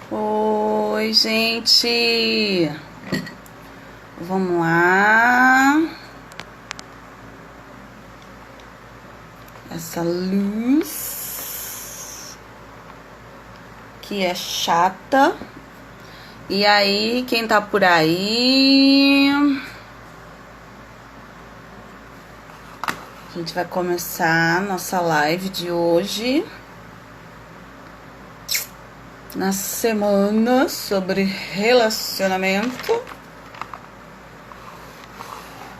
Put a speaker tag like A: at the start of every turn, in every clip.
A: Oi, gente. Vamos lá. Essa luz que é chata. E aí, quem tá por aí? A gente vai começar nossa live de hoje. Na semana sobre relacionamento,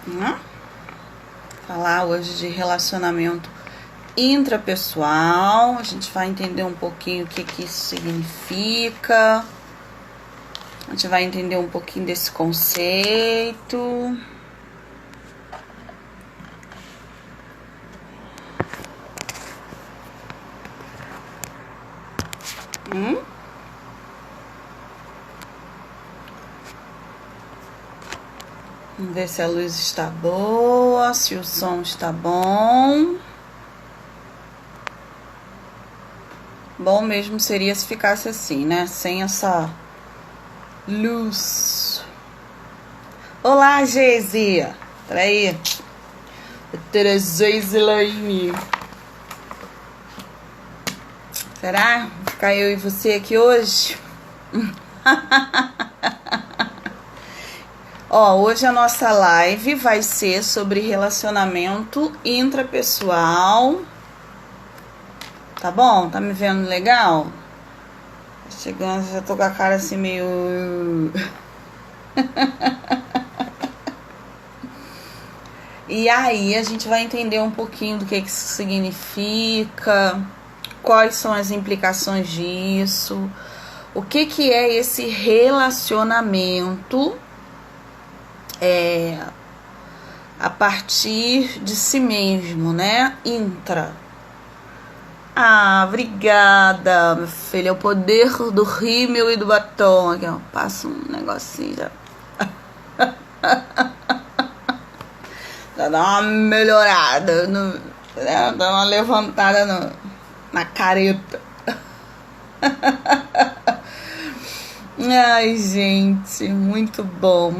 A: né? Falar hoje de relacionamento intrapessoal. A gente vai entender um pouquinho o que isso significa. A gente vai entender um pouquinho desse conceito. Vamos ver se a luz está boa, se o som está bom. Bom mesmo seria se ficasse assim, né? Sem essa luz. Olá, Geise. Peraí. Geise Laine. Será? Vou ficar eu e você aqui hoje? Ó, hoje a nossa live vai ser sobre relacionamento intrapessoal. Tá bom? Tá me vendo legal? Chegando, já tô com a cara assim meio... E aí a gente vai entender um pouquinho do que isso significa, quais são as implicações disso, o que é esse relacionamento a partir de si mesmo, né? Intra. Ah, obrigada, meu filho. É o poder do rímel e do batom. Aqui, ó. Passa um negocinho já. Já dá uma melhorada, né? Dá uma levantada na careta. Ai, gente, muito bom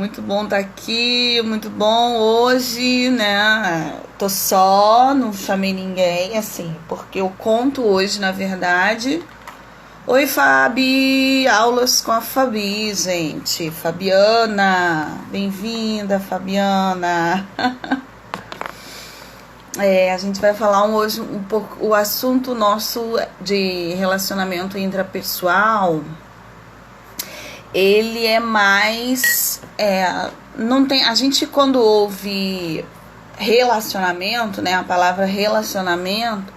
A: estar aqui, muito bom hoje, né? Tô só, não chamei ninguém, assim, porque eu conto hoje, na verdade. Oi, Fabi, aulas com a Fabi, gente. Fabiana, bem-vinda, Fabiana. A gente vai falar hoje um pouco, o assunto nosso de relacionamento intrapessoal. Ele é mais, não tem, a gente quando ouve relacionamento, né, a palavra relacionamento,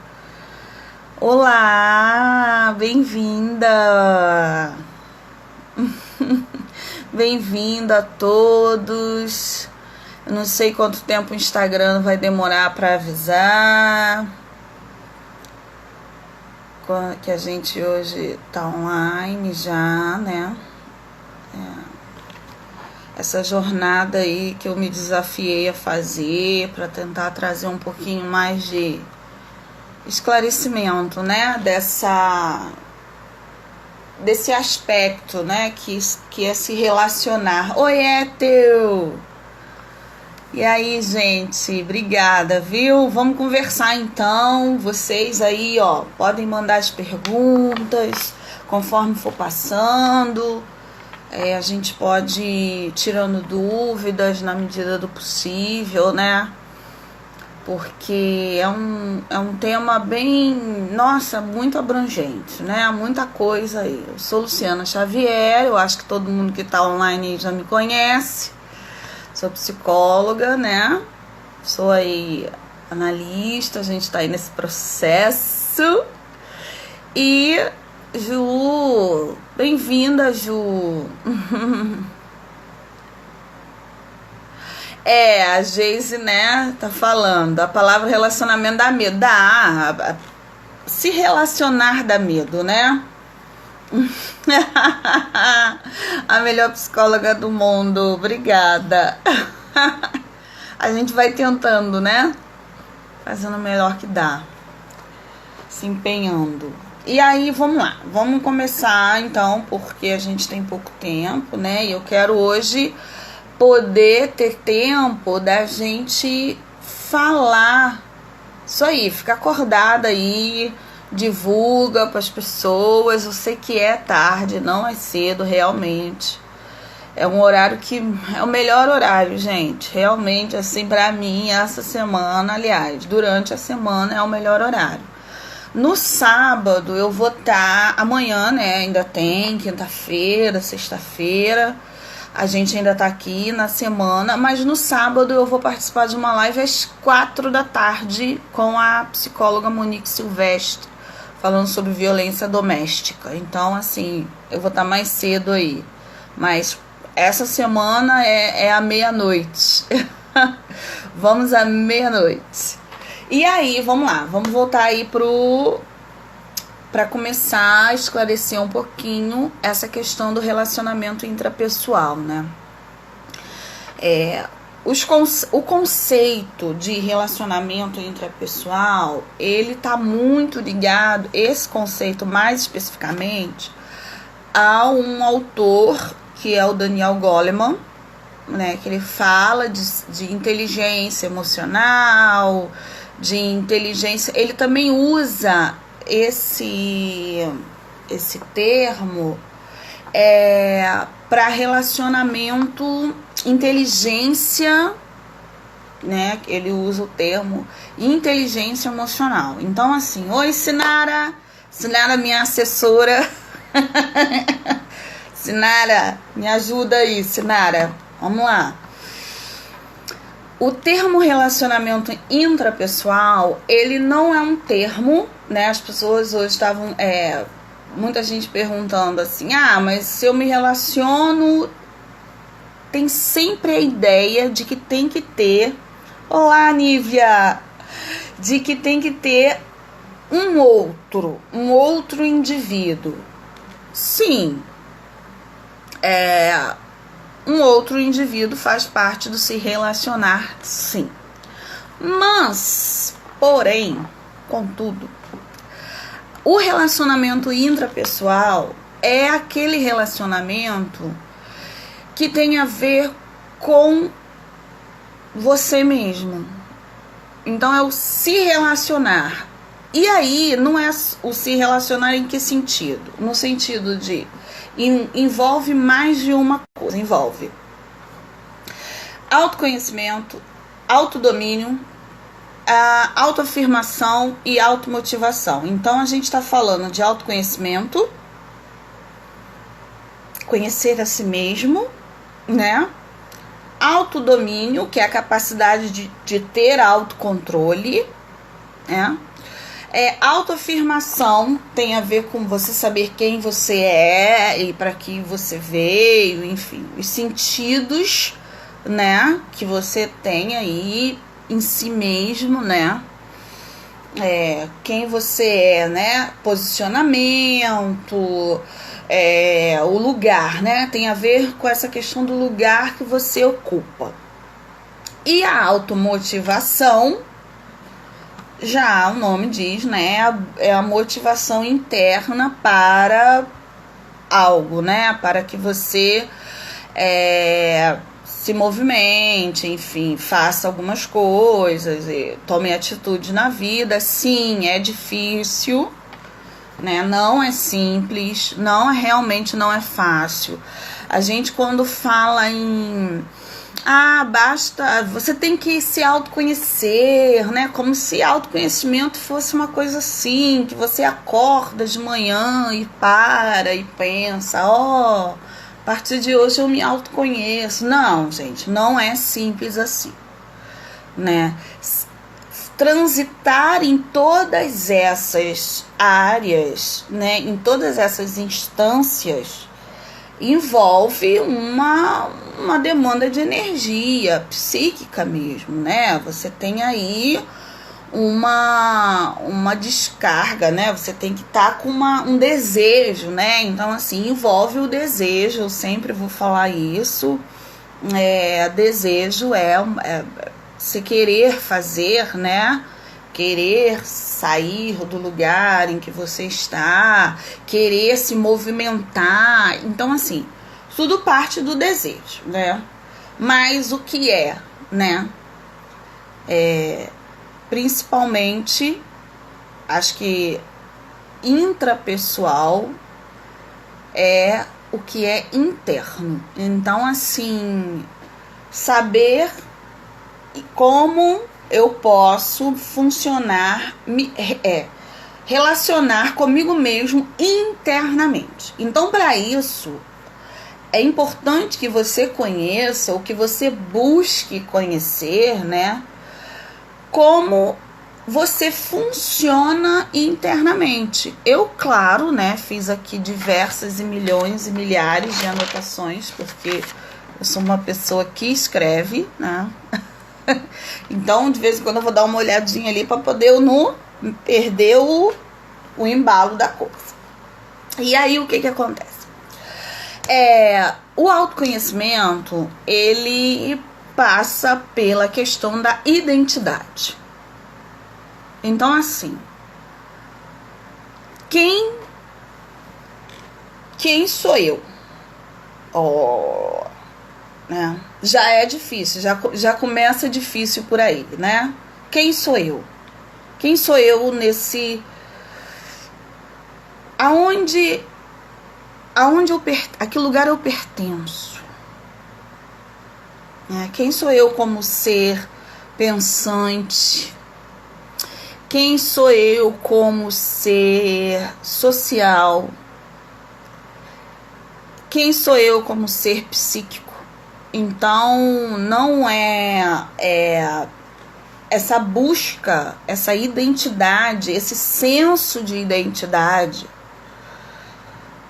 A: olá, bem-vinda, bem-vindo a todos, eu não sei quanto tempo o Instagram vai demorar para avisar que a gente hoje tá online já, né? Essa jornada aí que eu me desafiei a fazer para tentar trazer um pouquinho mais de esclarecimento, né, desse aspecto, né, que é se relacionar. Oi, Teu. E aí, gente, obrigada, viu? Vamos conversar então. Vocês aí, ó, podem mandar as perguntas conforme for passando. A gente pode ir tirando dúvidas na medida do possível, né? Porque é um tema bem, nossa, muito abrangente, né? Muita coisa aí. Eu sou Luciana Xavier, eu acho que todo mundo que tá online já me conhece. Sou psicóloga, né? Sou aí analista, a gente tá aí nesse processo. E Ju, bem-vinda, Ju. A Geise, né, tá falando. A palavra relacionamento dá medo. Se relacionar dá medo, né? A melhor psicóloga do mundo. Obrigada. A gente vai tentando, né? Fazendo o melhor que dá. Se empenhando. E aí, vamos lá. Vamos começar, então, porque a gente tem pouco tempo, né? E eu quero hoje poder ter tempo da gente falar isso aí, fica acordada aí, divulga para as pessoas. Eu sei que é tarde, não é cedo, realmente. É um horário que é o melhor horário, gente. Realmente, assim, para mim, essa semana, aliás, durante a semana é o melhor horário. No sábado eu vou estar, amanhã, né, ainda tem, quinta-feira, sexta-feira, a gente ainda tá aqui na semana, mas no sábado eu vou participar de uma live às 4 da tarde com a psicóloga Monique Silvestre, falando sobre violência doméstica. Então, assim, eu vou estar mais cedo aí, mas essa semana é à meia-noite. Vamos à meia-noite. E aí, vamos lá, vamos voltar aí para começar a esclarecer um pouquinho essa questão do relacionamento intrapessoal, né? O conceito de relacionamento intrapessoal, ele tá muito ligado, esse conceito mais especificamente, a um autor que é o Daniel Goleman, né? Que ele fala de inteligência emocional, de inteligência. Ele também usa esse termo para relacionamento, inteligência, né? Ele usa o termo inteligência emocional. Então, assim, oi, Sinara, minha assessora. Sinara, me ajuda aí, Sinara. Vamos lá. O termo relacionamento intrapessoal, ele não é um termo, né? As pessoas hoje estavam, muita gente perguntando assim, mas se eu me relaciono, tem sempre a ideia de que tem que ter, olá, Nívia, de que tem que ter um outro indivíduo. Sim, um outro indivíduo faz parte do se relacionar, sim. Mas, porém, contudo, o relacionamento intrapessoal é aquele relacionamento que tem a ver com você mesmo. Então, é o se relacionar. E aí, não é o se relacionar em que sentido? No sentido de envolve mais de uma coisa. Envolve autoconhecimento, autodomínio, autoafirmação e automotivação. Então, a gente está falando de autoconhecimento, conhecer a si mesmo, né? Autodomínio, que é a capacidade de ter autocontrole, né? Autoafirmação tem a ver com você saber quem você é e para que você veio, enfim, os sentidos, né, que você tem aí em si mesmo, né, quem você é, né, posicionamento, o lugar, né, tem a ver com essa questão do lugar que você ocupa. E a automotivação, já o nome diz, né, é a motivação interna para algo, né, para que você se movimente, enfim, faça algumas coisas, tome atitude na vida. Sim, é difícil, né, não é simples, realmente não é fácil. A gente, quando fala em basta, você tem que se autoconhecer, né? Como se autoconhecimento fosse uma coisa assim, que você acorda de manhã e para e pensa, a partir de hoje eu me autoconheço. Não, gente, não é simples assim, né? Transitar em todas essas áreas, né? Em todas essas instâncias, envolve uma demanda de energia psíquica mesmo, né? Você tem aí uma descarga, né? Você tem que estar com um desejo, né? Então, assim, envolve o desejo, eu sempre vou falar isso. Desejo é se querer fazer, né? querer sair do lugar em que você está, querer se movimentar. Então, assim, tudo parte do desejo, né? Mas o que é, né? Principalmente, acho que intrapessoal é o que é interno. Então, assim, saber como eu posso funcionar, relacionar comigo mesmo internamente. Então, para isso, é importante que você conheça, ou que você busque conhecer, né? Como você funciona internamente. Eu, claro, né, fiz aqui diversas e milhões e milhares de anotações, porque eu sou uma pessoa que escreve, né? Então, de vez em quando eu vou dar uma olhadinha ali para poder eu não perder o embalo da coisa. E aí, o que acontece? O autoconhecimento, ele passa pela questão da identidade. Então, assim, quem sou eu? Né? Já é difícil, já começa difícil por aí, né? Quem sou eu? Quem sou eu nesse... a que lugar eu pertenço? Quem sou eu como ser pensante? Quem sou eu como ser social? Quem sou eu como ser psíquico? Então, não é essa busca, essa identidade, esse senso de identidade.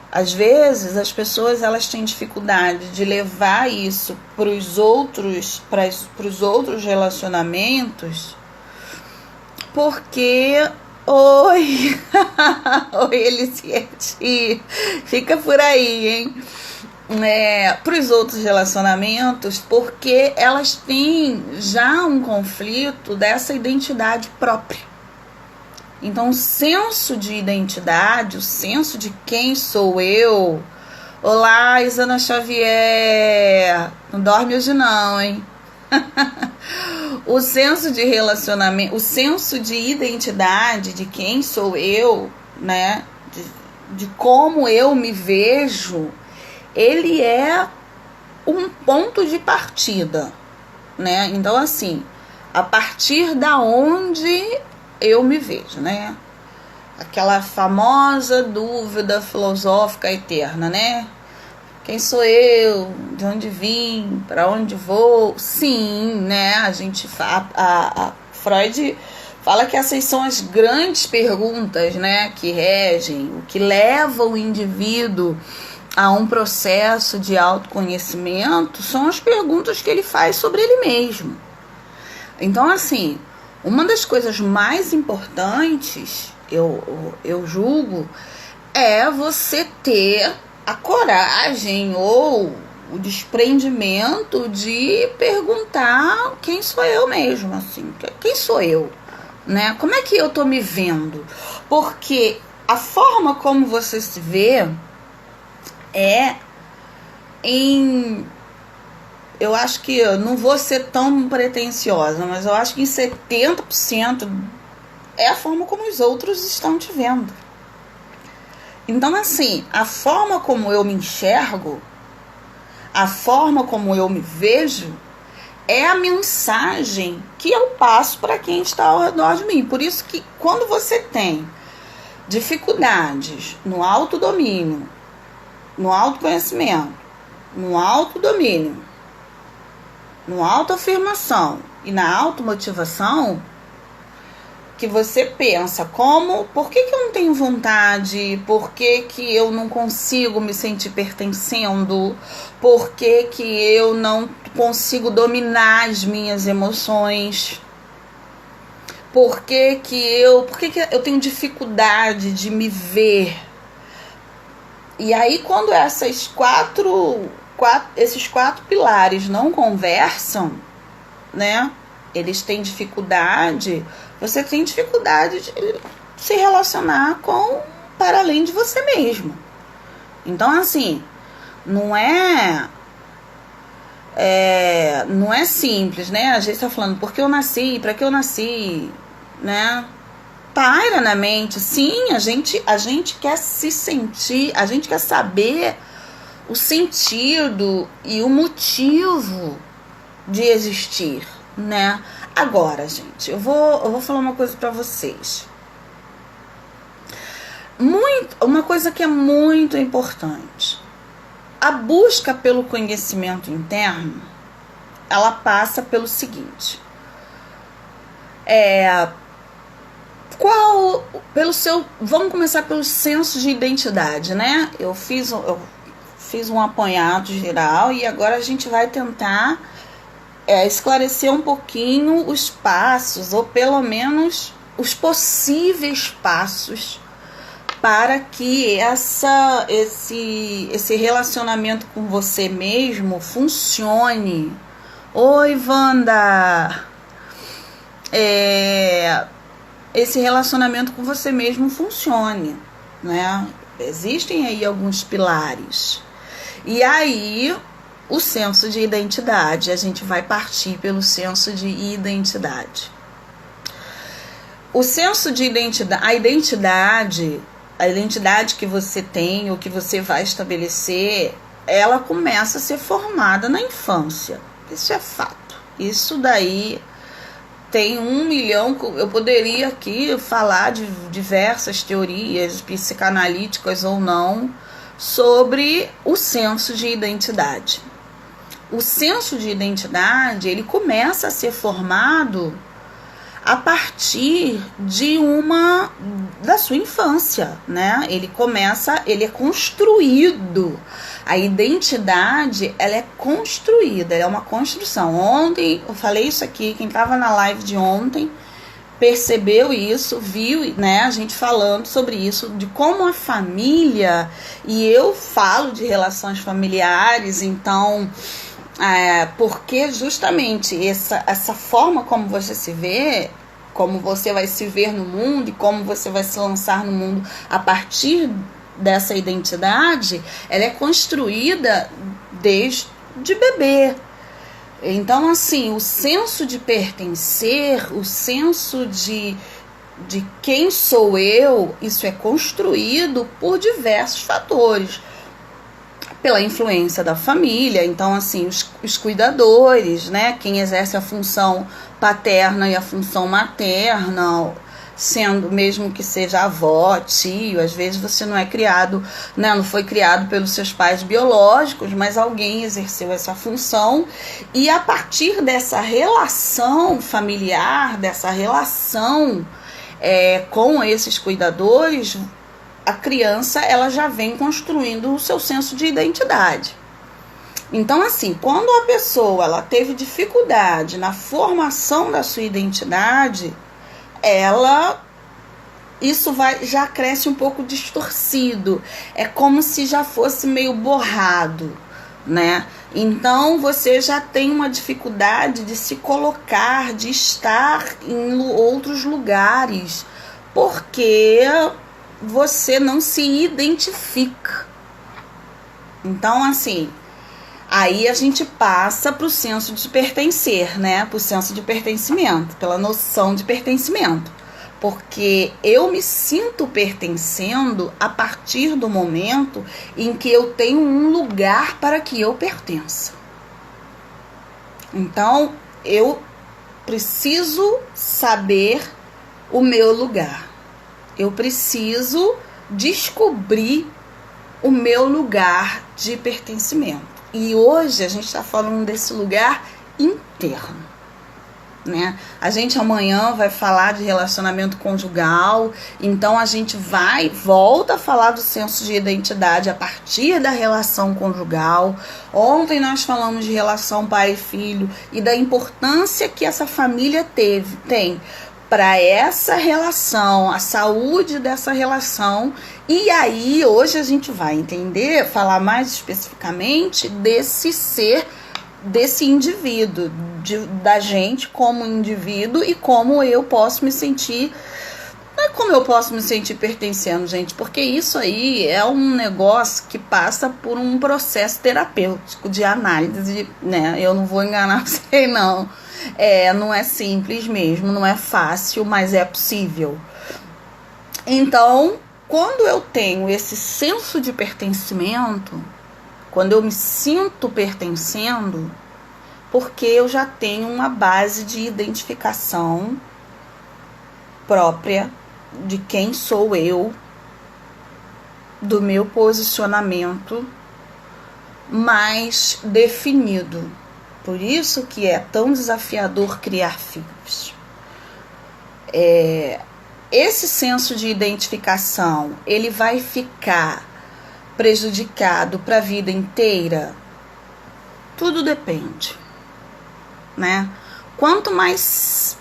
A: Às vezes, as pessoas elas têm dificuldade de levar isso para os outros relacionamentos, porque... Oi! Oi, Eliciete! Fica por aí, hein? Para os outros relacionamentos, porque elas têm já um conflito dessa identidade própria. Então, o senso de identidade, o senso de quem sou eu... Olá, Isana Xavier! Não dorme hoje não, hein? O senso de relacionamento, o senso de identidade de quem sou eu, né? De como eu me vejo, ele é um ponto de partida, né? Então, assim, a partir da onde eu me vejo, né? Aquela famosa dúvida filosófica eterna, né? Quem sou eu? De onde vim? Para onde vou? Sim, né? A Freud fala que essas são as grandes perguntas, né? Que regem, o que leva o indivíduo a um processo de autoconhecimento são as perguntas que ele faz sobre ele mesmo. Então, assim, uma das coisas mais importantes, eu julgo, é você ter a coragem ou o desprendimento de perguntar quem sou eu mesmo, assim, quem sou eu, né? Como é que eu tô me vendo? Porque a forma como você se vê eu acho que eu não vou ser tão pretensiosa, mas eu acho que em 70% é a forma como os outros estão te vendo. Então, assim, a forma como eu me enxergo, a forma como eu me vejo, é a mensagem que eu passo para quem está ao redor de mim. Por isso que quando você tem dificuldades no autodomínio, no autoconhecimento, no autodomínio, no autoafirmação e na automotivação, que você pensa por que eu não tenho vontade, por que eu não consigo me sentir pertencendo, por que eu não consigo dominar as minhas emoções, por que eu tenho dificuldade de me ver. E aí, quando esses quatro pilares não conversam, né? Eles têm dificuldade você tem dificuldade de se relacionar com para além de você mesmo. Então, assim, não é simples, né? A gente tá falando, porque eu nasci, para que eu nasci, né? Paira na mente. Sim, a gente quer se sentir, a gente quer saber o sentido e o motivo de existir, né? Agora, gente, eu vou falar uma coisa pra vocês. Uma coisa que é muito importante. A busca pelo conhecimento interno, ela passa pelo seguinte. Vamos começar pelo senso de identidade, né? Eu fiz um apanhado geral e agora a gente vai tentar esclarecer um pouquinho os passos, ou pelo menos os possíveis passos, para que esse relacionamento com você mesmo funcione. Oi, Wanda! Esse relacionamento com você mesmo funcione, né? Existem aí alguns pilares. E aí, o senso de identidade, a gente vai partir pelo senso de identidade. O senso de identidade, a identidade que você tem, ou que você vai estabelecer, ela começa a ser formada na infância. Isso é fato. Isso daí tem 1 milhão, eu poderia aqui falar de diversas teorias psicanalíticas ou não, sobre o senso de identidade. O senso de identidade, ele começa a ser formado a partir da sua infância, né? Ele é construído. A identidade, ela é construída, ela é uma construção. Ontem, eu falei isso aqui, quem estava na live de ontem percebeu isso, viu, né, a gente falando sobre isso, de como a família, e eu falo de relações familiares, então, porque justamente essa forma como você se vê, como você vai se ver no mundo e como você vai se lançar no mundo a partir dessa identidade, ela é construída desde bebê. Então, assim, o senso de pertencer, o senso de quem sou eu, isso é construído por diversos fatores. Pela influência da família, então, assim, os cuidadores, né? Quem exerce a função paterna e a função materna, sendo, mesmo que seja avó, tio, às vezes você não é criado, né, não foi criado pelos seus pais biológicos, mas alguém exerceu essa função, e a partir dessa relação familiar, dessa relação com esses cuidadores, a criança, ela já vem construindo o seu senso de identidade. Então, assim, quando a pessoa ela teve dificuldade na formação da sua identidade, isso já cresce um pouco distorcido, é como se já fosse meio borrado, né? Então você já tem uma dificuldade de se colocar, de estar em outros lugares, porque você não se identifica. Então, assim, aí a gente passa para o senso de pertencer, né? Para o senso de pertencimento, pela noção de pertencimento. Porque eu me sinto pertencendo a partir do momento em que eu tenho um lugar para que eu pertença. Então, eu preciso saber o meu lugar. Eu preciso descobrir o meu lugar de pertencimento. E hoje a gente está falando desse lugar interno, né? A gente amanhã vai falar de relacionamento conjugal, então a gente volta a falar do senso de identidade a partir da relação conjugal. Ontem nós falamos de relação pai e filho e da importância que essa família tem para essa relação, a saúde dessa relação. E aí hoje a gente vai falar mais especificamente desse ser, desse indivíduo, da gente como indivíduo e como eu posso me sentir. Não é como eu posso me sentir pertencendo, gente, porque isso aí é um negócio que passa por um processo terapêutico de análise, né? Eu não vou enganar você, não. Não é simples mesmo, não é fácil, mas é possível. Então, quando eu tenho esse senso de pertencimento, quando eu me sinto pertencendo, porque eu já tenho uma base de identificação própria de quem sou eu, do meu posicionamento mais definido. Por isso que é tão desafiador criar filhos. Esse senso de identificação, ele vai ficar prejudicado para a vida inteira? Tudo depende, né? Quanto mais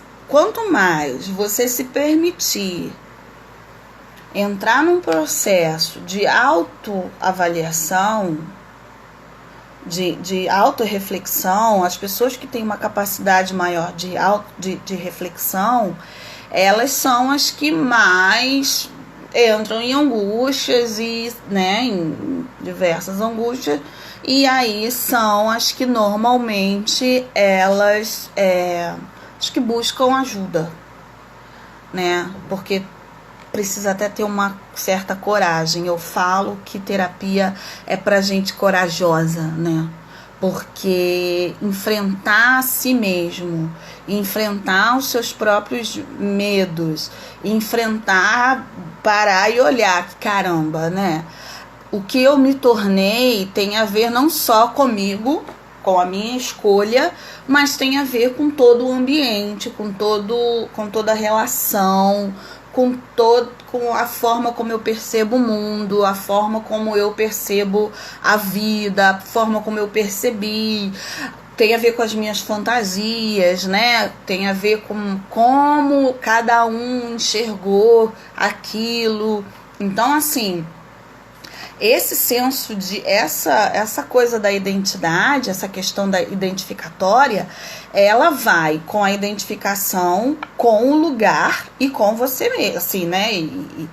A: você se permitir entrar num processo de autoavaliação, de autorreflexão, as pessoas que têm uma capacidade maior de reflexão, elas são as que mais entram em angústias e, né, em diversas angústias, e aí são as que normalmente elas as que buscam ajuda, né? Porque precisa até ter uma certa coragem. Eu falo que terapia é pra gente corajosa, né? Porque enfrentar a si mesmo, enfrentar os seus próprios medos, parar e olhar que caramba, né? O que eu me tornei tem a ver não só comigo, com a minha escolha, mas tem a ver com todo o ambiente, com toda a relação, com a forma como eu percebo o mundo, a forma como eu percebo a vida, a forma como eu percebi. Tem a ver com as minhas fantasias, né? Tem a ver com como cada um enxergou aquilo. Então, assim, esse senso de essa coisa da identidade, essa questão da identificatória, ela vai com a identificação com o lugar e com você mesmo, assim, né? E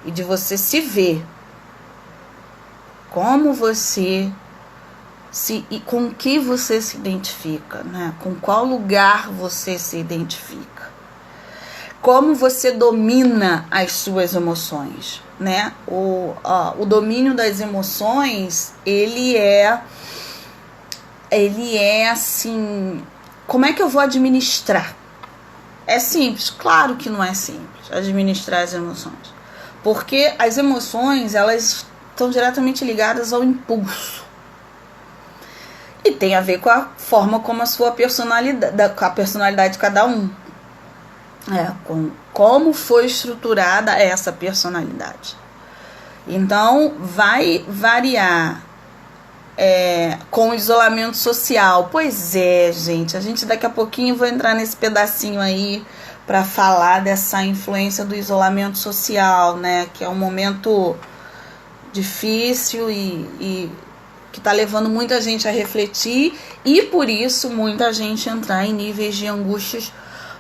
A: de você se ver. Como você e com que você se identifica, né? Com qual lugar você se identifica. Como você domina as suas emoções, né? O domínio das emoções, ele é assim, como é que eu vou administrar? É simples? Claro que não é simples administrar as emoções, porque as emoções, elas estão diretamente ligadas ao impulso e tem a ver com a forma como a sua personalidade, com a personalidade de cada um. Com como foi estruturada essa personalidade. Então, vai variar com o isolamento social. Pois é, gente, a gente daqui a pouquinho vai entrar nesse pedacinho aí para falar dessa influência do isolamento social, né? Que é um momento difícil e que está levando muita gente a refletir e, por isso, muita gente entrar em níveis de angústias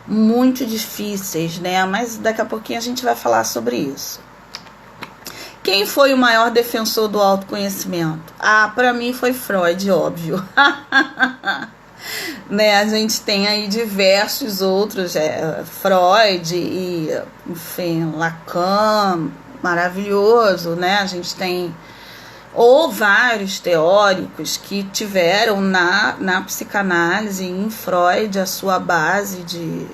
A: muito difíceis, né? Mas daqui a pouquinho a gente vai falar sobre isso. Quem foi o maior defensor do autoconhecimento? Para mim foi Freud, óbvio. Né? A gente tem aí diversos outros, Freud e, enfim, Lacan, maravilhoso, né? A gente tem vários teóricos que tiveram na psicanálise, em Freud, a sua base de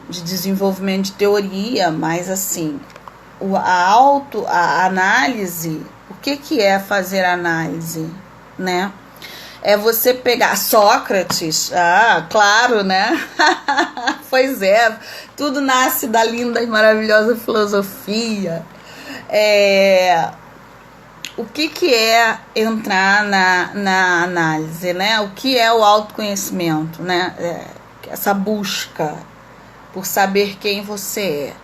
A: desenvolvimento de teoria, mas assim, a análise, o que é fazer análise, né? É você pegar Sócrates, claro, né? Pois é, tudo nasce da linda e maravilhosa filosofia. O que é entrar na análise, né? O que é o autoconhecimento, né? Essa busca por saber quem você é.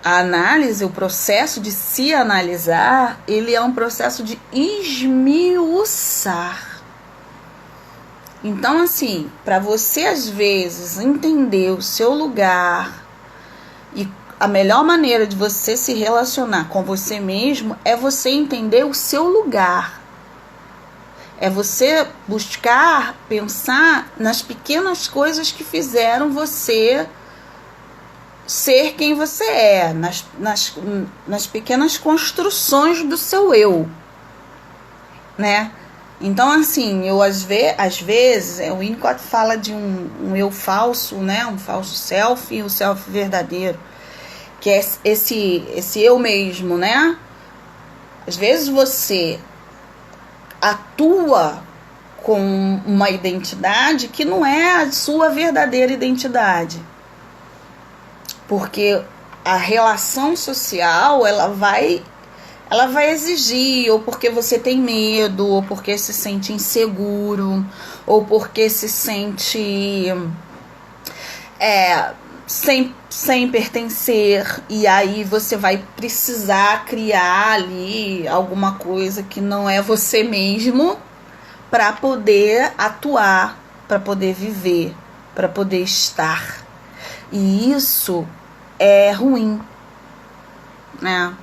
A: A análise, o processo de se analisar, ele é um processo de esmiuçar Então, assim, para você às vezes entender o seu lugar e a melhor maneira de você se relacionar com você mesmo é você entender o seu lugar. É você buscar pensar nas pequenas coisas que fizeram você ser quem você é, nas pequenas construções do seu eu, né? Então, assim, eu às vezes, o Winnicott fala de um eu falso, né? Um falso self e o self verdadeiro, que é esse eu mesmo, né? Às vezes você atua com uma identidade que não é a sua verdadeira identidade. Porque a relação social, ela vai exigir, ou porque você tem medo, ou porque se sente inseguro, ou porque se sente sem pertencer, e aí você vai precisar criar ali alguma coisa que não é você mesmo para poder atuar, para poder viver, para poder estar. E isso é ruim, né?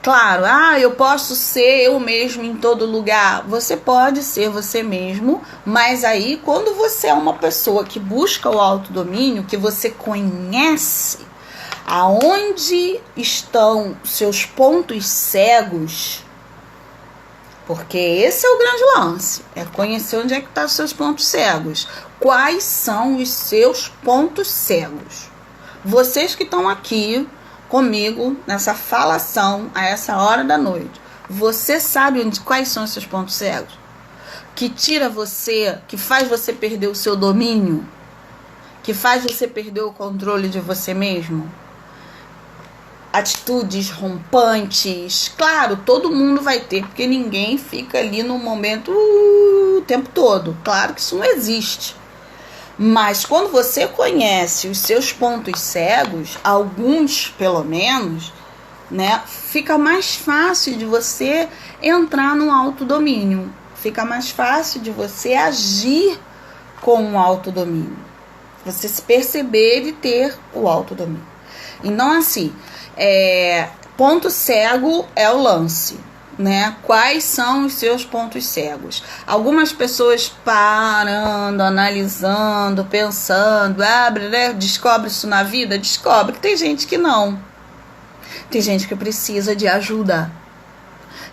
A: Claro, eu posso ser eu mesmo em todo lugar. Você pode ser você mesmo, mas aí quando você é uma pessoa que busca o autodomínio, que você conhece aonde estão seus pontos cegos, porque esse é o grande lance, é conhecer onde é que estão os seus pontos cegos. Quais são os seus pontos cegos? Vocês que estão aqui comigo nessa falação a essa hora da noite, você sabe quais são os seus pontos cegos? Que tira você, que faz você perder o seu domínio, que faz você perder o controle de você mesmo? Atitudes rompantes, claro, todo mundo vai ter, porque ninguém fica ali no momento o tempo todo, claro que isso não existe. Mas quando você conhece os seus pontos cegos, alguns pelo menos, né, fica mais fácil de você entrar no autodomínio. Fica mais fácil de você agir com o autodomínio. Você se perceber e ter o autodomínio. Então, assim, ponto cego é o lance, né? Quais são os seus pontos cegos? Algumas pessoas parando, analisando, pensando, descobre isso na vida? Descobre. Tem gente que não. Tem gente que precisa de ajuda.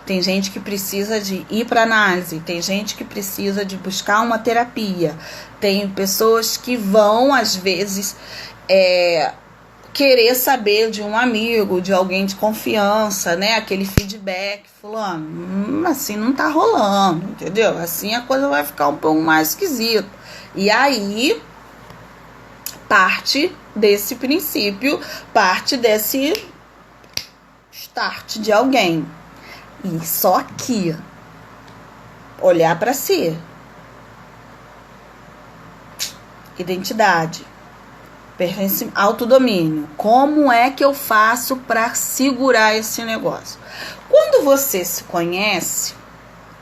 A: Tem gente que precisa de ir para análise. Tem gente que precisa de buscar uma terapia. Tem pessoas que vão, às vezes, querer saber de um amigo, de alguém de confiança, né? Aquele feedback, fulano, assim não tá rolando, entendeu? Assim a coisa vai ficar um pouco mais esquisita. E aí, parte desse princípio, parte desse start de alguém. E só aqui, olhar para si. Identidade. Autodomínio. Como é que eu faço para segurar esse negócio? Quando você se conhece,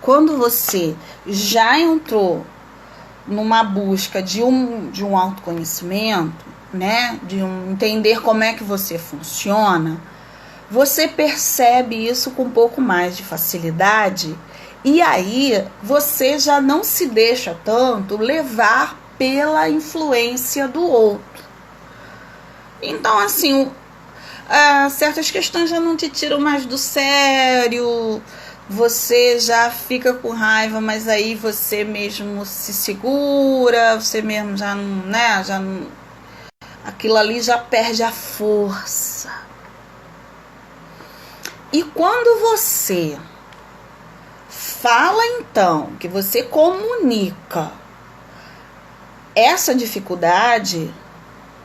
A: quando você já entrou numa busca de um autoconhecimento, né, de entender como é que você funciona, você percebe isso com um pouco mais de facilidade e aí você já não se deixa tanto levar pela influência do outro. Então, assim, certas questões já não te tiram mais do sério, você já fica com raiva, mas aí você mesmo se segura, você mesmo já não, né, aquilo ali já perde a força. E quando você fala, então, que você comunica essa dificuldade,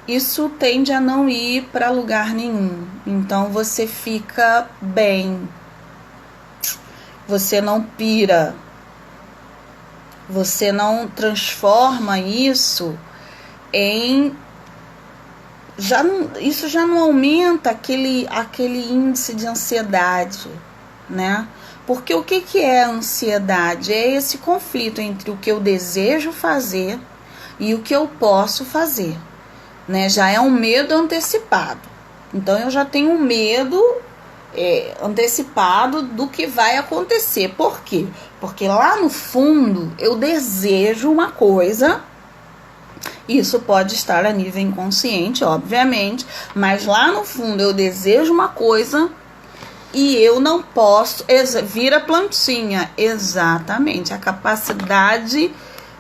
A: isso tende a não ir para lugar nenhum. Então você fica bem. Você não pira. Você não transforma isso em... isso já não aumenta aquele índice de ansiedade, né? Porque o que é a ansiedade? É esse conflito entre o que eu desejo fazer e o que eu posso fazer, né? Já é um medo antecipado. Então eu já tenho um medo antecipado do que vai acontecer. Por quê? Porque lá no fundo eu desejo uma coisa. Isso pode estar a nível inconsciente, obviamente, mas lá no fundo eu desejo uma coisa e eu não posso. Vira plantinha, exatamente, a capacidade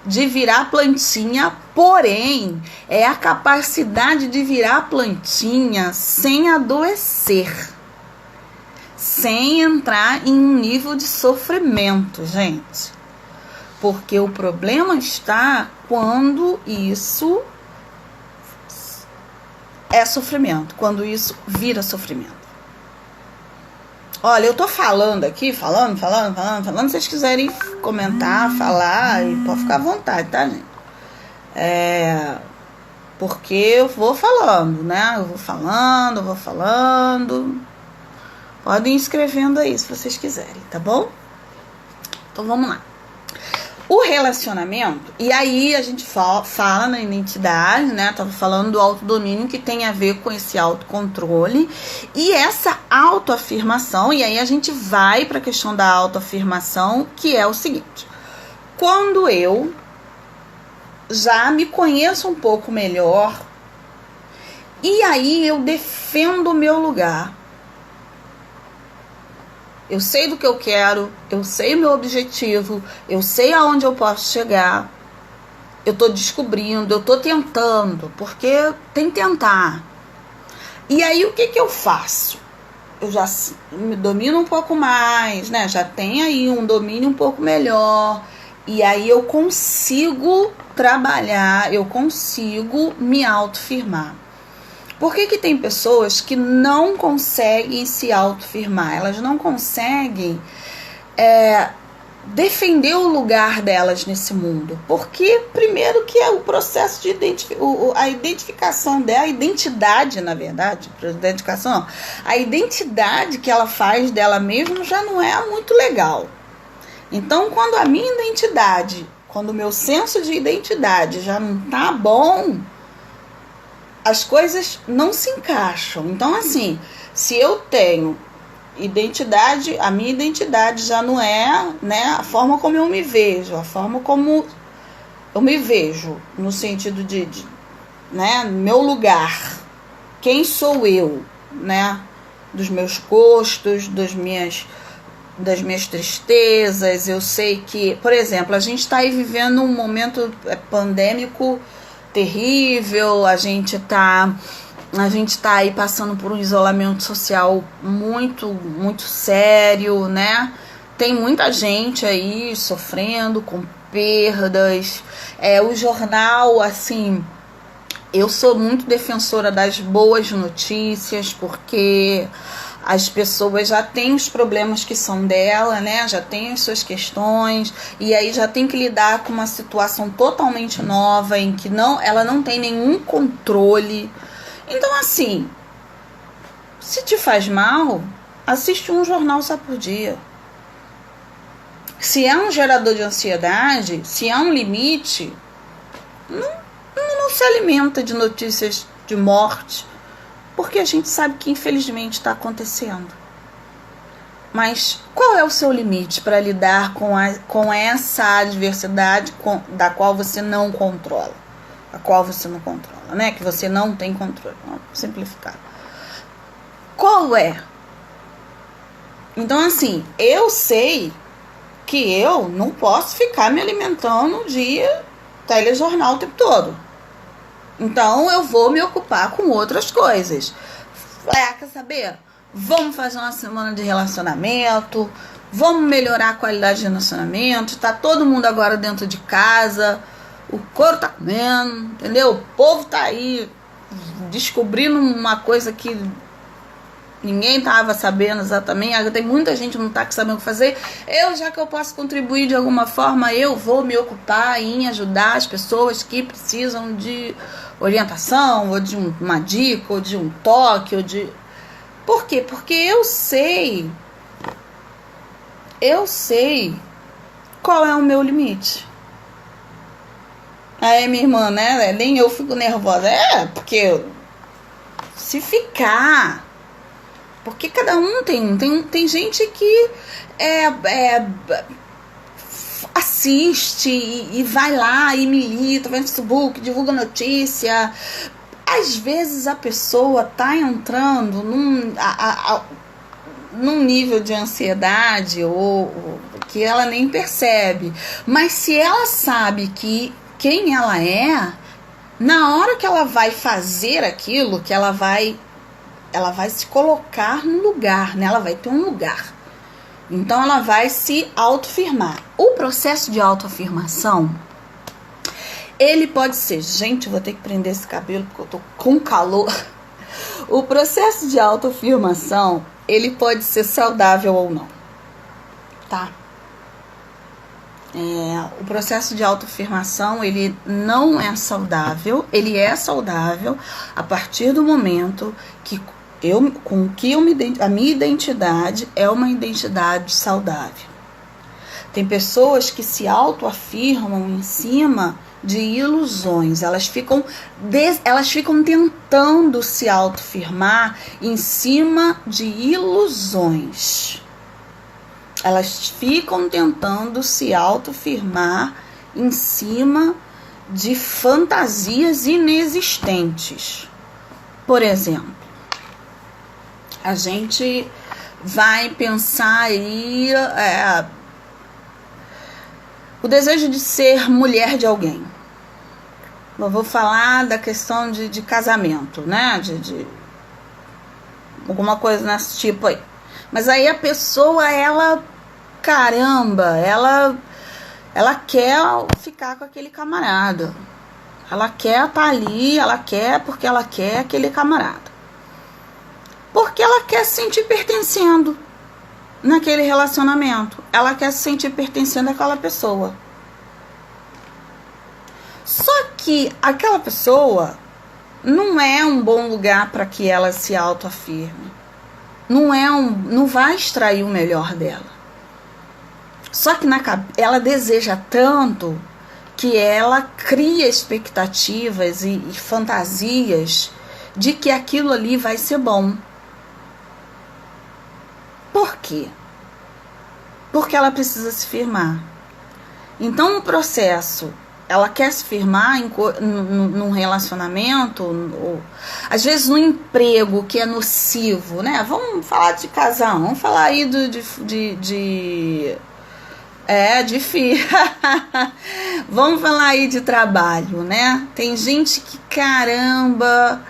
A: de virar plantinha, porém é a capacidade de virar plantinha sem adoecer, sem entrar em um nível de sofrimento, gente. Porque o problema está quando isso é sofrimento, quando isso vira sofrimento. Olha, eu tô falando aqui, falando. Se vocês quiserem comentar, falar, pode ficar à vontade, tá, gente? Porque eu vou falando, né? Eu vou falando. Podem ir escrevendo aí, se vocês quiserem, tá bom? Então, vamos lá. O relacionamento, e aí a gente fala na identidade, né? Tava falando do autodomínio, que tem a ver com esse autocontrole e essa autoafirmação. E aí a gente vai para a questão da autoafirmação, que é o seguinte: quando eu já me conheço um pouco melhor, e aí eu defendo o meu lugar. Eu sei do que eu quero, eu sei o meu objetivo, eu sei aonde eu posso chegar. Eu tô descobrindo, eu tô tentando, porque tem que tentar. E aí o que eu faço? Eu já me domino um pouco mais, né? Já tenho aí um domínio um pouco melhor. E aí eu consigo trabalhar, eu consigo me autoafirmar. Por que tem pessoas que não conseguem se autoafirmar? Elas não conseguem defender o lugar delas nesse mundo. Porque, primeiro, que é o processo de a identificação dela, a identidade, na verdade, a identidade que ela faz dela mesma já não é muito legal. Então, quando a minha identidade, quando o meu senso de identidade já não tá bom, as coisas não se encaixam. Então, assim, se eu tenho identidade, a minha identidade já não é, né, a forma como eu me vejo, a forma como eu me vejo, no sentido de né, meu lugar, quem sou eu, né, dos meus gostos, das minhas tristezas. Eu sei que, por exemplo, a gente está aí vivendo um momento pandêmico terrível, a gente tá aí passando por um isolamento social muito sério, né? Tem muita gente aí sofrendo com perdas. O jornal, assim, eu sou muito defensora das boas notícias, porque as pessoas já têm os problemas que são dela, né? Já têm as suas questões, e aí já tem que lidar com uma situação totalmente nova, em que ela não tem nenhum controle. Então, assim, se te faz mal, assiste um jornal só por dia. Se é um gerador de ansiedade, se há um limite, não se alimenta de notícias de morte, porque a gente sabe que infelizmente está acontecendo. Mas qual é o seu limite para lidar com essa adversidade da qual você não controla? A qual você não controla, né? Que você não tem controle. Vamos simplificar. Qual é? Então, assim, eu sei que eu não posso ficar me alimentando de telejornal o tempo todo. Então, eu vou me ocupar com outras coisas. Quer saber? Vamos fazer uma semana de relacionamento, vamos melhorar a qualidade de relacionamento. Tá todo mundo agora dentro de casa, o couro tá comendo, entendeu? O povo tá aí descobrindo uma coisa que ninguém tava sabendo exatamente. Tem muita gente que não tá sabendo o que fazer. Já que eu posso contribuir de alguma forma, eu vou me ocupar em ajudar as pessoas que precisam de orientação, ou de uma dica, ou de um toque, ou de... Por quê? Porque eu sei eu sei qual é o meu limite. Aí minha irmã, né? Nem eu fico nervosa. Porque se ficar... Porque cada um tem gente que assiste e vai lá e milita, vai no Facebook, divulga notícia. Às vezes a pessoa tá entrando num nível de ansiedade ou que ela nem percebe. Mas se ela sabe quem ela é, na hora que ela vai fazer aquilo, que ela vai se colocar no lugar, né? Ela vai ter um lugar. Então ela vai se autoafirmar. O processo de autoafirmação, ele pode ser... Gente, eu vou ter que prender esse cabelo porque eu tô com calor. O processo de autoafirmação, ele pode ser saudável ou não, tá? O processo de autoafirmação, ele não é saudável. Ele é saudável a partir do momento que a minha identidade é uma identidade saudável. Tem pessoas que se autoafirmam em cima de ilusões. Elas ficam tentando se autoafirmar em cima de ilusões. Elas ficam tentando se autoafirmar em cima de fantasias inexistentes. Por exemplo, a gente vai pensar aí o desejo de ser mulher de alguém. Eu vou falar da questão de casamento, né? De alguma coisa nesse tipo aí. Mas aí a pessoa, caramba, ela quer ficar com aquele camarada. Ela quer estar ali, porque ela quer aquele camarada. Porque ela quer se sentir pertencendo naquele relacionamento. Ela quer se sentir pertencendo àquela pessoa. Só que aquela pessoa não é um bom lugar para que ela se autoafirme. Não vai extrair o melhor dela. Só que ela deseja tanto que ela cria expectativas e fantasias de que aquilo ali vai ser bom. Por quê? Porque ela precisa se firmar. Então o processo, ela quer se firmar num relacionamento, ou, às vezes no emprego que é nocivo, né? Vamos falar de casal, vamos falar aí vamos falar aí de trabalho, né? Tem gente que, caramba,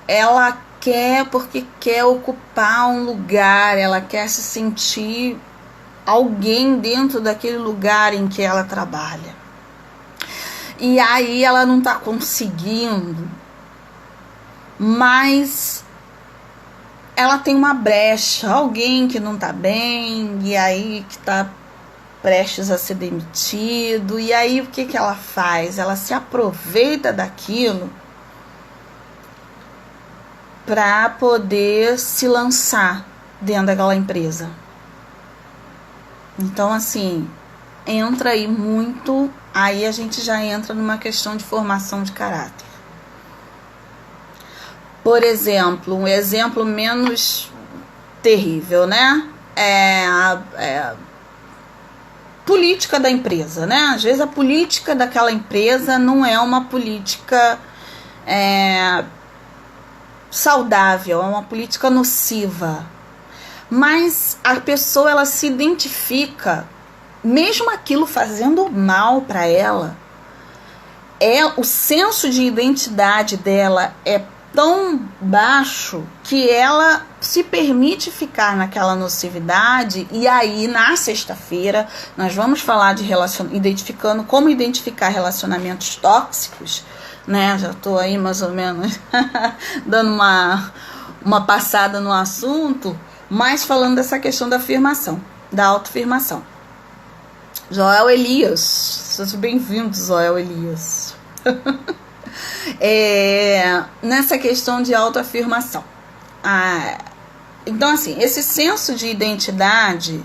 A: ela quer porque quer ocupar um lugar, ela quer se sentir alguém dentro daquele lugar em que ela trabalha. E aí ela não tá conseguindo, mas ela tem uma brecha, alguém que não tá bem, e aí que tá prestes a ser demitido, e aí o que ela faz? Ela se aproveita daquilo para poder se lançar dentro daquela empresa. Então, assim, entra aí muito, aí a gente já entra numa questão de formação de caráter. Por exemplo, um exemplo menos terrível, né? Política da empresa, né? Às vezes a política daquela empresa não é uma política saudável, é uma política nociva. Mas a pessoa, ela se identifica, mesmo aquilo fazendo mal para ela, o senso de identidade dela é tão baixo que ela se permite ficar naquela nocividade. E aí, na sexta-feira, nós vamos falar de identificando como identificar relacionamentos tóxicos, né? Já estou aí mais ou menos dando uma passada no assunto, mas falando dessa questão da afirmação, da autoafirmação. Joel Elias, seja bem-vindo, Joel Elias. Nessa questão de autoafirmação. Então, assim, esse senso de identidade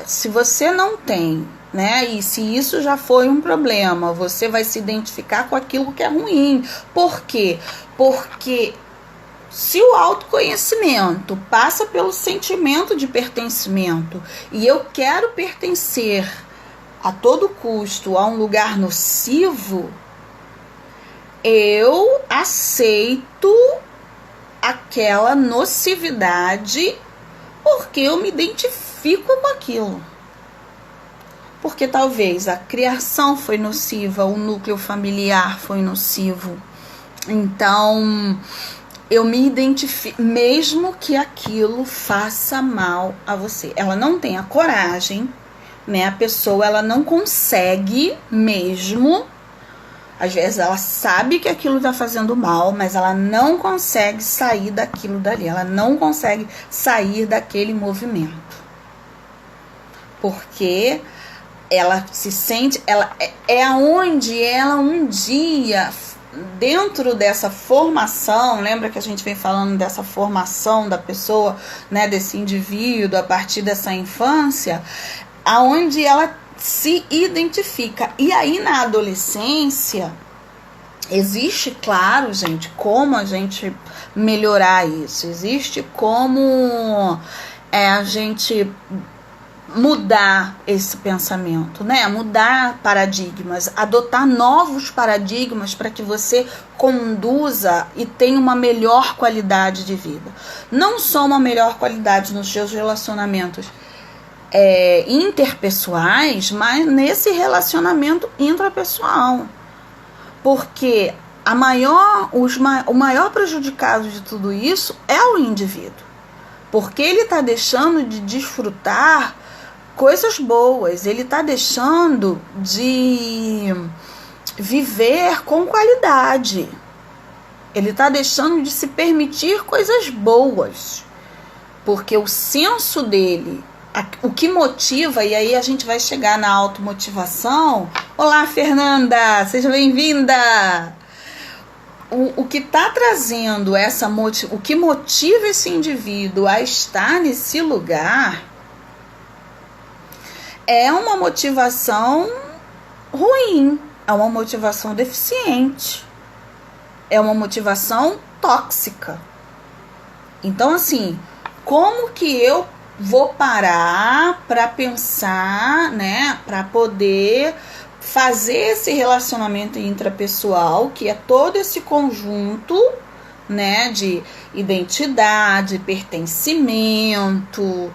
A: se você não tem, né, e se isso já foi um problema, você vai se identificar com aquilo que é ruim. Por quê? Porque se o autoconhecimento passa pelo sentimento de pertencimento e eu quero pertencer a todo custo a um lugar nocivo, eu aceito aquela nocividade porque eu me identifico com aquilo. Porque talvez a criação foi nociva, o núcleo familiar foi nocivo. Então, eu me identifico, mesmo que aquilo faça mal a você. Ela não tem a coragem, né? A pessoa, ela não consegue mesmo. Às vezes ela sabe que aquilo tá fazendo mal, mas ela não consegue sair daquilo dali. Ela não consegue sair daquele movimento. Porque ela se sente, ela é aonde ela um dia, dentro dessa formação, lembra que a gente vem falando dessa formação da pessoa, né, desse indivíduo a partir dessa infância, aonde ela se identifica. E aí na adolescência existe, claro, gente, como a gente melhorar isso, existe como a gente mudar esse pensamento, né? Mudar paradigmas, adotar novos paradigmas para que você conduza e tenha uma melhor qualidade de vida. Não só uma melhor qualidade nos seus relacionamentos interpessoais, mas nesse relacionamento intrapessoal. Porque o maior prejudicado de tudo isso é o indivíduo. Porque ele está deixando de desfrutar coisas boas, ele está deixando de viver com qualidade, ele está deixando de se permitir coisas boas, porque o senso dele, o que motiva, e aí a gente vai chegar na automotivação. Olá, Fernanda, seja bem-vinda! O que está trazendo o que motiva esse indivíduo a estar nesse lugar é uma motivação ruim, é uma motivação deficiente, é uma motivação tóxica. Então, assim, como que eu vou parar para pensar, né, para poder fazer esse relacionamento intrapessoal, que é todo esse conjunto, né, de identidade, pertencimento.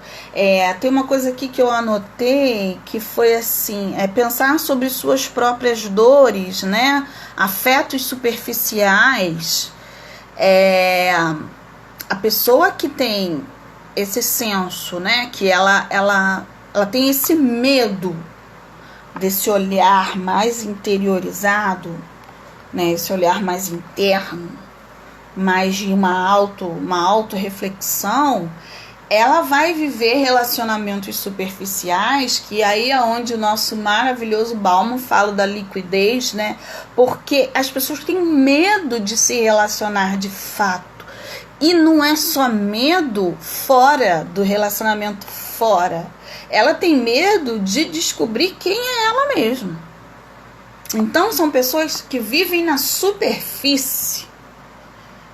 A: Tem uma coisa aqui que eu anotei, que foi assim, pensar sobre suas próprias dores, né, afetos superficiais. A pessoa que tem esse senso, né, que ela tem esse medo desse olhar mais interiorizado, né, esse olhar mais interno, mais de uma autorreflexão, ela vai viver relacionamentos superficiais, que aí é onde o nosso maravilhoso Bauman fala da liquidez, né? Porque as pessoas têm medo de se relacionar de fato. E não é só medo fora do relacionamento fora. Ela tem medo de descobrir quem é ela mesma. Então são pessoas que vivem na superfície.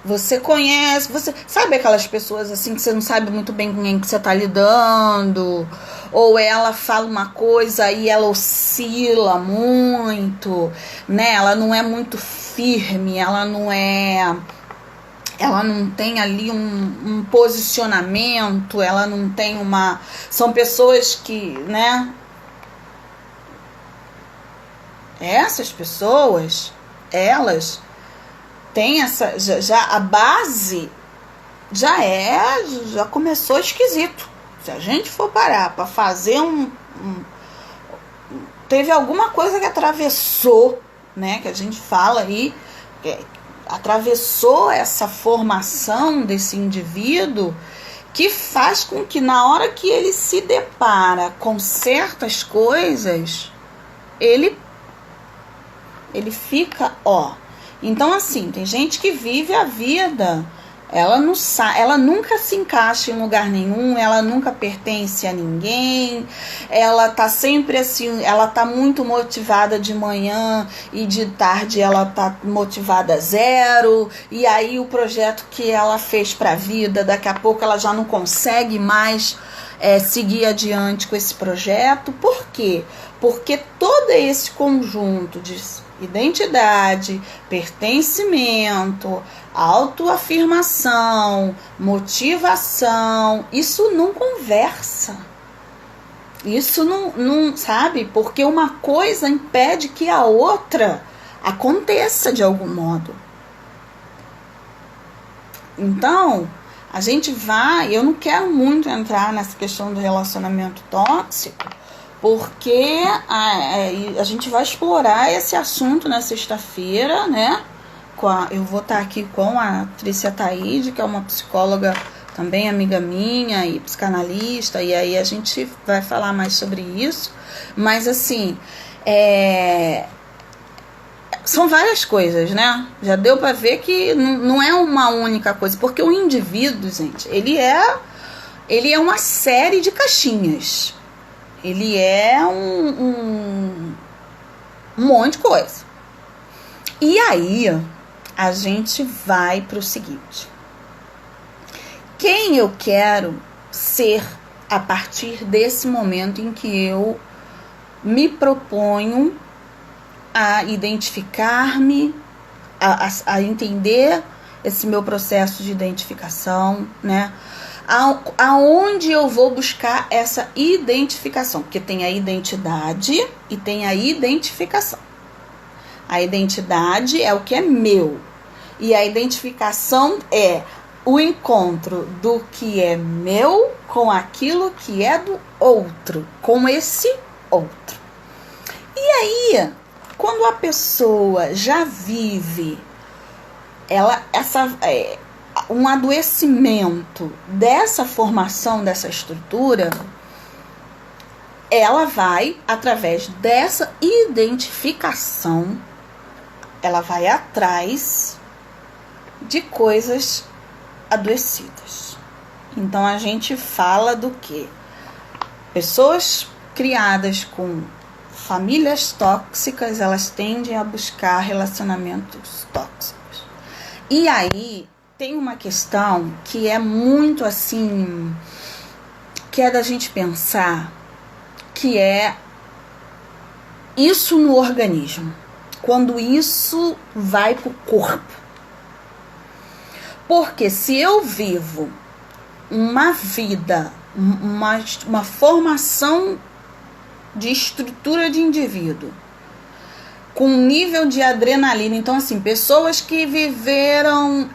A: Você conhece, você sabe aquelas pessoas assim que você não sabe muito bem com quem que você está lidando, ou ela fala uma coisa e ela oscila muito, né? Ela não é muito firme, ela não tem ali um posicionamento, ela não tem uma... São pessoas que, né? Essas pessoas, elas têm essa... Já a base já começou esquisito. Se a gente for parar para fazer teve alguma coisa que atravessou, né? Que a gente fala aí... atravessou essa formação desse indivíduo, que faz com que na hora que ele se depara com certas coisas, ele fica, Então, assim, tem gente que vive a vida Ela nunca se encaixa em lugar nenhum, ela nunca pertence a ninguém, ela tá sempre assim, ela tá muito motivada de manhã e de tarde ela tá motivada zero, e aí o projeto que ela fez pra vida, daqui a pouco ela já não consegue mais seguir adiante com esse projeto. Por quê? Porque todo esse conjunto de identidade, pertencimento, autoafirmação, motivação, isso não conversa. Isso não, sabe? Porque uma coisa impede que a outra aconteça de algum modo. Então, a gente eu não quero muito entrar nessa questão do relacionamento tóxico, porque a gente vai explorar esse assunto na sexta-feira, né? Eu vou estar aqui com a Trícia Taide, que é uma psicóloga também amiga minha e psicanalista, e aí a gente vai falar mais sobre isso. Mas assim, são várias coisas, né? Já deu para ver que não é uma única coisa, porque o indivíduo, gente, ele é uma série de caixinhas. Ele é um monte de coisa. E aí, a gente vai para o seguinte: quem eu quero ser a partir desse momento em que eu me proponho a identificar-me, a entender esse meu processo de identificação, né? Aonde eu vou buscar essa identificação? Porque tem a identidade e tem a identificação. A identidade é o que é meu. E a identificação é o encontro do que é meu com aquilo que é do outro, com esse outro. E aí, quando a pessoa já vive um adoecimento dessa formação, dessa estrutura, ela vai, através dessa identificação, ela vai atrás de coisas adoecidas. Então a gente fala do quê? Pessoas criadas com famílias tóxicas, elas tendem a buscar relacionamentos tóxicos. E aí tem uma questão que é muito assim, que é da gente pensar, que é isso no organismo, quando isso vai pro corpo. Porque se eu vivo uma vida, uma formação de estrutura de indivíduo, com nível de adrenalina, então assim, pessoas que viveram,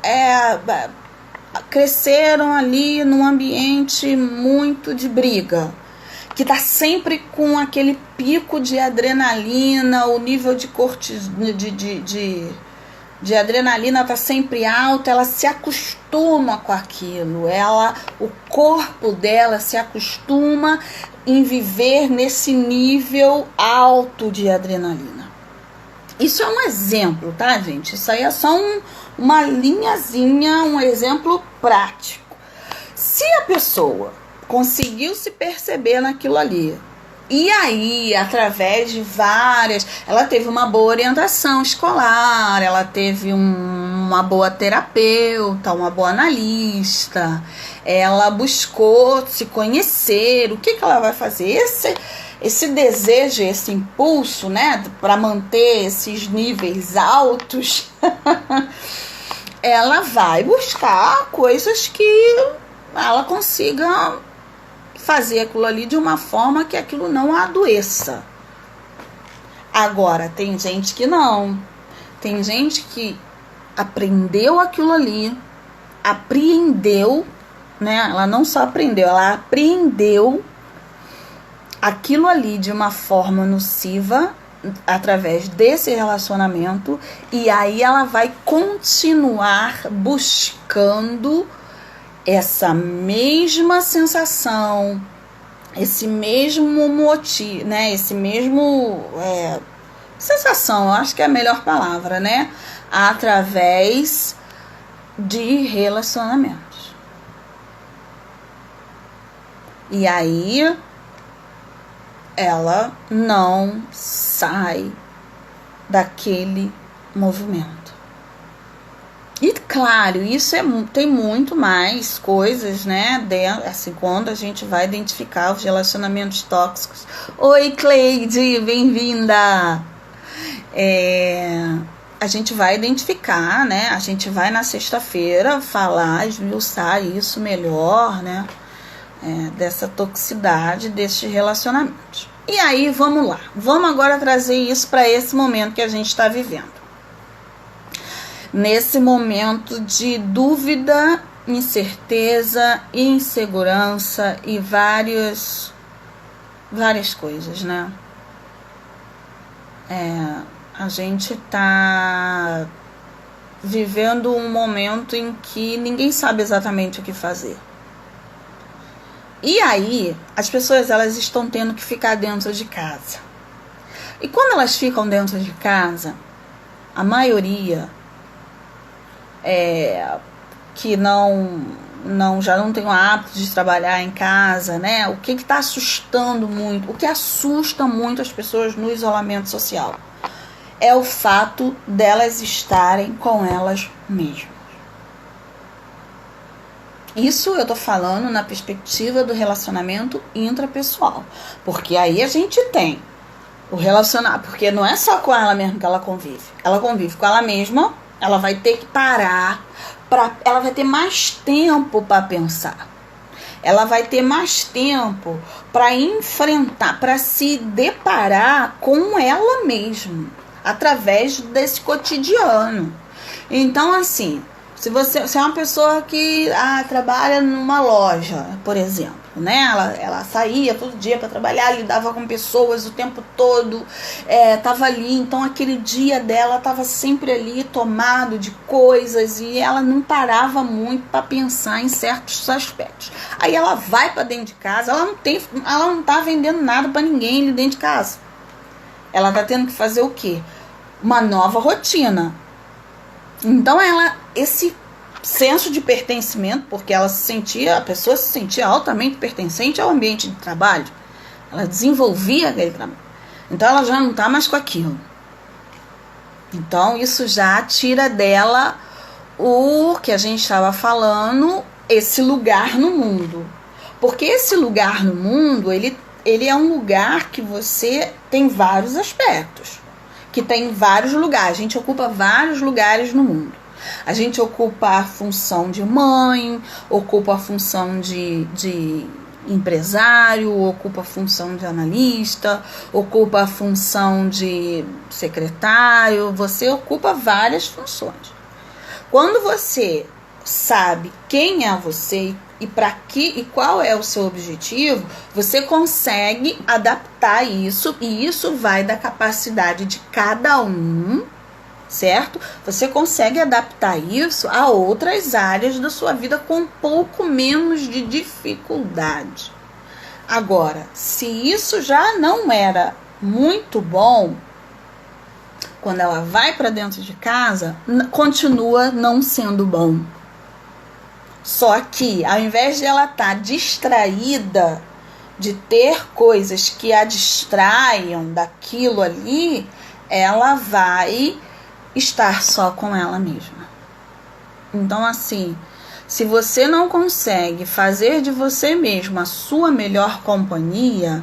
A: cresceram ali num ambiente muito de briga, que tá sempre com aquele pico de adrenalina, o nível de de adrenalina tá sempre alto, ela se acostuma com aquilo, o corpo dela se acostuma em viver nesse nível alto de adrenalina. Isso é um exemplo, tá, gente? Isso aí é só uma linhazinha, um exemplo prático. Se a pessoa conseguiu se perceber naquilo ali, e aí, através de ela teve uma boa orientação escolar, ela teve uma boa terapeuta, uma boa analista, ela buscou se conhecer, o que ela vai fazer? Esse desejo, esse impulso, né, para manter esses níveis altos, ela vai buscar coisas que ela consiga fazer aquilo ali de uma forma que aquilo não a adoeça. Agora, tem gente que não. Tem gente que aprendeu aquilo ali, apreendeu, né? Ela não só aprendeu, ela apreendeu aquilo ali de uma forma nociva através desse relacionamento, e aí ela vai continuar buscando essa mesma sensação, esse mesmo motivo, né? Esse mesmo sensação, eu acho que é a melhor palavra, né? Através de relacionamentos. E aí ela não sai daquele movimento. E claro, isso tem muito mais coisas, né? Assim, quando a gente vai identificar os relacionamentos tóxicos. Oi, Cleide, bem-vinda! A gente vai identificar, né? A gente vai na sexta-feira falar, esmiuçar isso melhor, né? Dessa toxicidade, desses relacionamentos. E aí, vamos lá. Vamos agora trazer isso para esse momento que a gente está vivendo. Nesse momento de dúvida, incerteza, insegurança e várias coisas, né? A gente tá vivendo um momento em que ninguém sabe exatamente o que fazer. E aí, as pessoas, elas estão tendo que ficar dentro de casa. E quando elas ficam dentro de casa, a maioria que já não tem o hábito de trabalhar em casa, né? O que está assustando muito, o que assusta muito as pessoas no isolamento social é o fato delas estarem com elas mesmas. Isso eu tô falando na perspectiva do relacionamento intrapessoal, porque aí a gente tem o relacionamento, porque não é só com ela mesma que ela convive com ela mesma. Ela vai ter que parar, ela vai ter mais tempo para pensar. Ela vai ter mais tempo para enfrentar, para se deparar com ela mesma, através desse cotidiano. Então, assim, se você é uma pessoa que trabalha numa loja, por exemplo, né? Ela saía todo dia para trabalhar, lidava com pessoas o tempo todo, tava ali, então aquele dia dela tava sempre ali tomado de coisas e ela não parava muito para pensar em certos aspectos. Aí ela vai para dentro de casa, ela não tá vendendo nada para ninguém ali dentro de casa. Ela tá tendo que fazer o quê? Uma nova rotina. Então esse senso de pertencimento, porque a pessoa se sentia altamente pertencente ao ambiente de trabalho, ela desenvolvia aquele trabalho, então ela já não está mais com aquilo. Então isso já tira dela o que a gente estava falando, esse lugar no mundo, porque esse lugar no mundo, ele é um lugar que você tem vários aspectos, que tem vários lugares, a gente ocupa vários lugares no mundo. A gente ocupa a função de mãe, ocupa a função de empresário, ocupa a função de analista, ocupa a função de secretário, você ocupa várias funções. Quando você sabe quem é você e para que e qual é o seu objetivo, você consegue adaptar isso, e isso vai da capacidade de cada um, certo? Você consegue adaptar isso a outras áreas da sua vida com um pouco menos de dificuldade. Agora, se isso já não era muito bom, quando ela vai para dentro de casa, continua não sendo bom. Só que, ao invés de ela estar distraída, de ter coisas que a distraiam daquilo ali, ela vai estar só com ela mesma. Então, assim, se você não consegue fazer de você mesma a sua melhor companhia,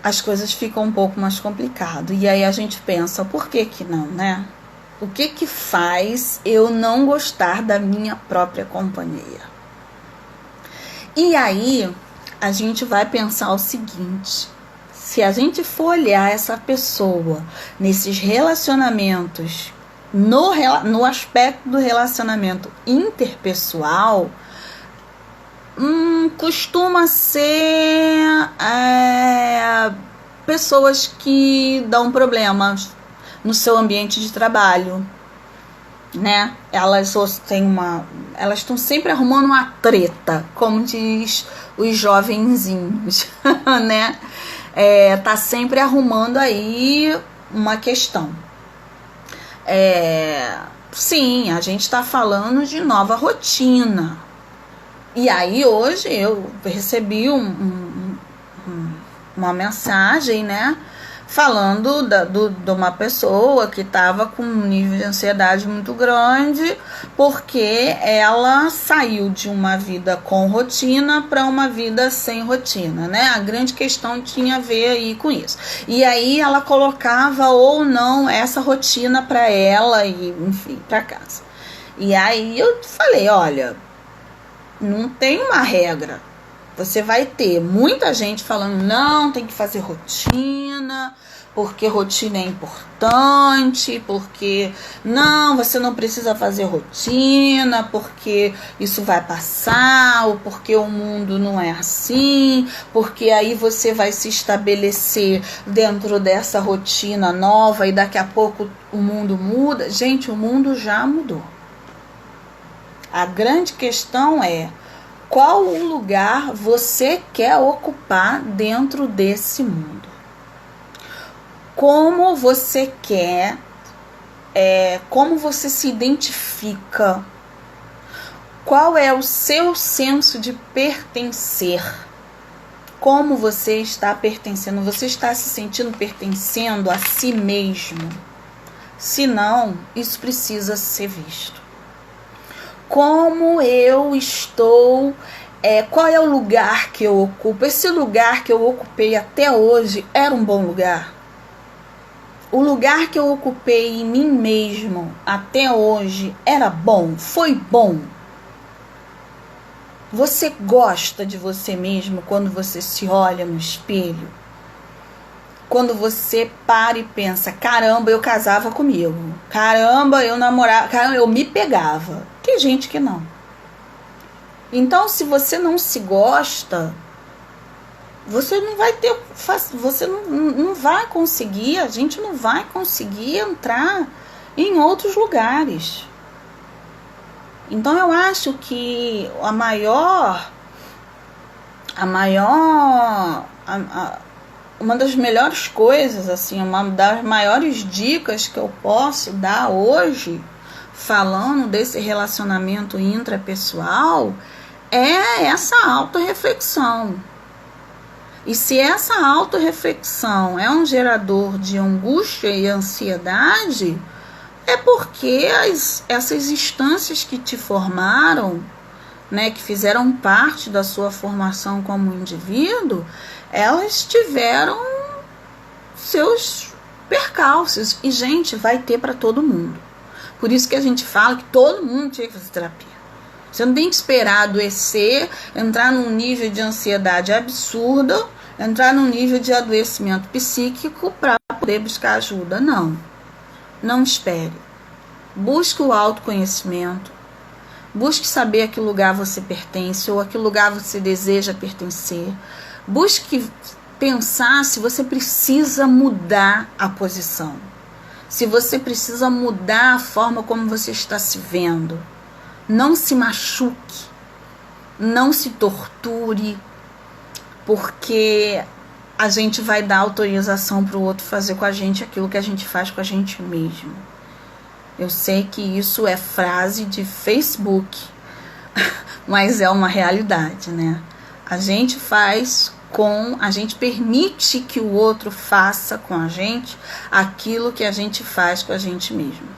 A: as coisas ficam um pouco mais complicadas. E aí a gente pensa, por que não, né? O que faz eu não gostar da minha própria companhia? E aí a gente vai pensar o seguinte: se a gente for olhar essa pessoa nesses relacionamentos, no aspecto do relacionamento interpessoal, costuma ser pessoas que dão problemas no seu ambiente de trabalho, né? Elas estão sempre arrumando uma treta, como diz os jovenzinhos, né? Tá sempre arrumando aí uma questão. sim, a gente está falando de nova rotina. E aí hoje eu recebi uma mensagem, né, falando de uma pessoa que estava com um nível de ansiedade muito grande, porque ela saiu de uma vida com rotina para uma vida sem rotina, né? A grande questão tinha a ver aí com isso. E aí ela colocava ou não essa rotina para ela e, enfim, para casa. E aí eu falei, olha, não tem uma regra. Você vai ter muita gente falando, não, tem que fazer rotina, porque rotina é importante, porque não, você não precisa fazer rotina, porque isso vai passar, ou porque o mundo não é assim, porque aí você vai se estabelecer dentro dessa rotina nova e daqui a pouco o mundo muda. Gente, o mundo já mudou. A grande questão é, qual o lugar você quer ocupar dentro desse mundo? Como você quer, como você se identifica? Qual é o seu senso de pertencer? Como você está pertencendo? Você está se sentindo pertencendo a si mesmo? Se não, isso precisa ser visto. Como eu estou, qual é o lugar que eu ocupo? Esse lugar que eu ocupei até hoje era um bom lugar? O lugar que eu ocupei em mim mesmo até hoje era bom? Foi bom? Você gosta de você mesmo quando você se olha no espelho? Quando você para e pensa, caramba, eu casava comigo. Caramba, eu namorava. Caramba, eu me pegava. Tem gente que não. Então, se você não se gosta, você não vai ter. Você não vai conseguir, a gente não vai conseguir entrar em outros lugares. Então, eu acho que uma das melhores coisas, assim, uma das maiores dicas que eu posso dar hoje, falando desse relacionamento intrapessoal, é essa autorreflexão. E se essa autorreflexão é um gerador de angústia e ansiedade, é porque essas instâncias que te formaram, né, que fizeram parte da sua formação como indivíduo, elas tiveram seus percalços. E, gente, vai ter para todo mundo. Por isso que a gente fala que todo mundo tinha que fazer terapia. Você não tem que esperar adoecer, entrar num nível de ansiedade absurda, entrar num nível de adoecimento psíquico para poder buscar ajuda. Não. Não espere. Busque o autoconhecimento. Busque saber a que lugar você pertence ou a que lugar você deseja pertencer. Busque pensar se você precisa mudar a posição. Se você precisa mudar a forma como você está se vendo. Não se machuque. Não se torture. Porque a gente vai dar autorização para o outro fazer com a gente aquilo que a gente faz com a gente mesmo. Eu sei que isso é frase de Facebook, mas é uma realidade, né? A gente permite que o outro faça com a gente aquilo que a gente faz com a gente mesmo.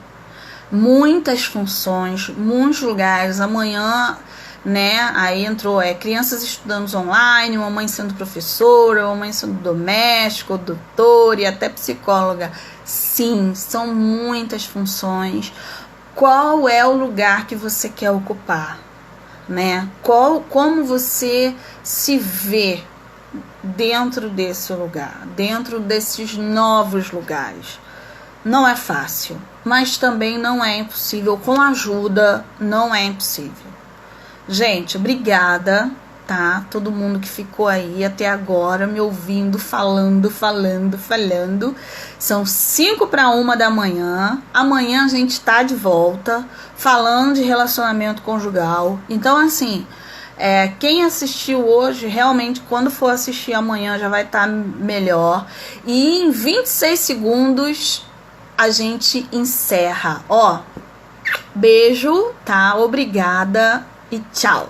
A: Muitas funções, muitos lugares. Amanhã, né, aí entrou crianças estudando online, mamãe sendo professora, mamãe sendo doméstica, doutora e até psicóloga. Sim, são muitas funções. Qual é o lugar que você quer ocupar, né? Como você se vê dentro desse lugar, dentro desses novos lugares? Não é fácil, mas também não é impossível. Com ajuda, não é impossível. Gente, obrigada, tá? Todo mundo que ficou aí até agora me ouvindo, falando. São 5:45 da manhã. Amanhã a gente tá de volta falando de relacionamento conjugal. Então, assim, quem assistiu hoje, realmente, quando for assistir amanhã já vai estar melhor. E em 26 segundos a gente encerra. Ó, Beijo, tá? Obrigada e tchau.